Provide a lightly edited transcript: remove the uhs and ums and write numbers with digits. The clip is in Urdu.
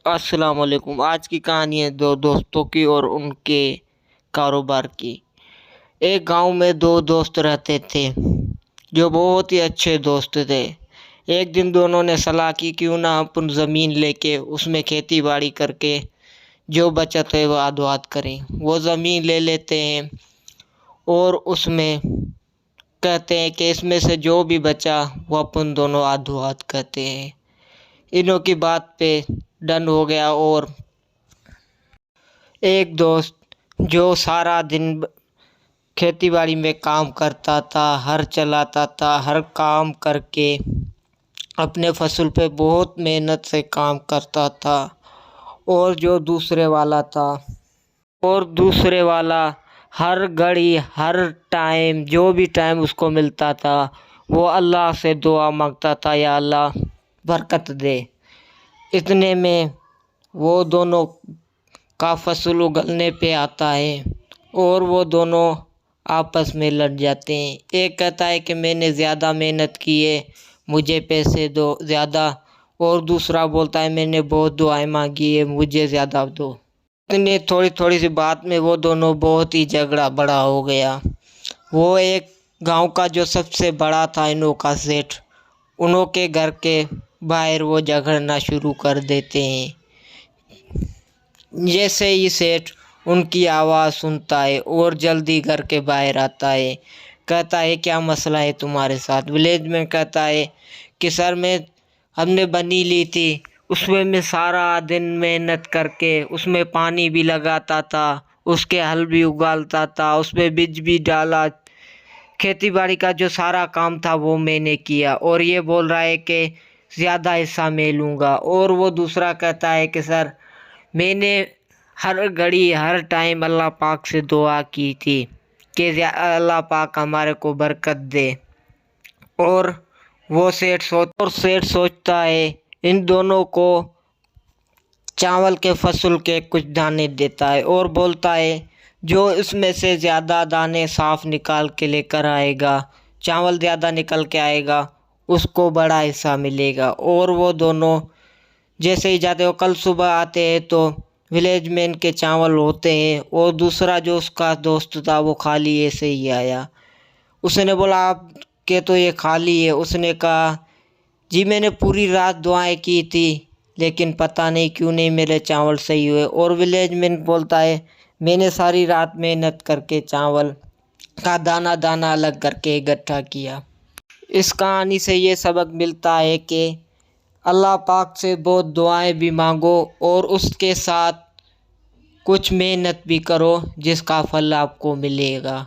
السلام علیکم۔ آج کی کہانی ہے دو دوستوں کی اور ان کے کاروبار کی۔ ایک گاؤں میں دو دوست رہتے تھے جو بہت ہی اچھے دوست تھے۔ ایک دن دونوں نے صلاح کی کیوں نہ اپن زمین لے کے اس میں کھیتی باڑی کر کے جو بچت ہے وہ آدھو آدھ کریں۔ وہ زمین لے لیتے ہیں اور اس میں کہتے ہیں کہ اس میں سے جو بھی بچا وہ اپن دونوں آدھو آدھ کرتے ہیں۔ انہوں کی بات پہ ڈن ہو گیا اور ایک دوست جو سارا دن کھیتی باڑی میں کام کرتا تھا، ہر چلاتا تھا، ہر کام کر کے اپنے فصل پہ بہت محنت سے کام کرتا تھا، اور جو دوسرے والا ہر گھڑی ہر ٹائم جو بھی ٹائم اس کو ملتا تھا وہ اللہ سے دعا مانگتا تھا، یا اللہ برکت دے۔ اتنے میں وہ دونوں کا فصل اگلنے پہ آتا ہے اور وہ دونوں آپس میں لڑ جاتے ہیں۔ ایک کہتا ہے کہ میں نے زیادہ محنت کی ہے، مجھے پیسے دو زیادہ، اور دوسرا بولتا ہے میں نے بہت دعائیں مانگی ہے، مجھے زیادہ دو۔ اتنے تھوڑی سی بات میں وہ دونوں بہت ہی جھگڑا بڑا ہو گیا۔ وہ ایک گاؤں کا جو سب سے بڑا تھا انہوں کا سیٹھ، انہوں کے گھر کے باہر وہ جھگڑنا شروع کر دیتے ہیں۔ جیسے ہی سیٹھ ان کی آواز سنتا ہے اور جلدی گھر کے باہر آتا ہے، کہتا ہے کیا مسئلہ ہے تمہارے ساتھ؟ ولیج میں کہتا ہے کہ سر ہم نے بنی لی تھی، اس میں سارا دن محنت کر کے اس میں پانی بھی لگاتا تھا، اس کے ہل بھی اگالتا تھا، اس میں بیج بھی ڈالا، کھیتی باڑی کا جو سارا کام تھا وہ میں نے کیا، اور یہ بول رہا ہے کہ زیادہ حصہ میں لوں گا۔ اور وہ دوسرا کہتا ہے کہ سر میں نے ہر گھڑی ہر ٹائم اللہ پاک سے دعا کی تھی کہ اللہ پاک ہمارے کو برکت دے، اور وہ سیٹھ سوچتا ہے ان دونوں کو چاول کے فصل کے کچھ دانے دیتا ہے اور بولتا ہے جو اس میں سے زیادہ دانے صاف نکال کے لے کر آئے گا، چاول زیادہ نکل کے آئے گا، اس کو بڑا حصہ ملے گا۔ اور وہ دونوں جیسے ہی جاتے ہو، کل صبح آتے ہیں تو ولیج میں ان کے چاول ہوتے ہیں، اور دوسرا جو اس کا دوست تھا وہ خالی ایسے ہی آیا۔ اس نے بولا آپ کے تو یہ خالی ہے۔ اس نے کہا جی میں نے پوری رات دعائیں کی تھی لیکن پتہ نہیں کیوں نہیں میرے چاول صحیح ہوئے۔ اور ولیج میں بولتا ہے میں نے ساری رات محنت کر کے چاول کا دانہ دانہ الگ کر کے اکٹھا کیا۔ اس کہانی سے یہ سبق ملتا ہے کہ اللہ پاک سے بہت دعائیں بھی مانگو اور اس کے ساتھ کچھ محنت بھی کرو جس کا پھل آپ کو ملے گا۔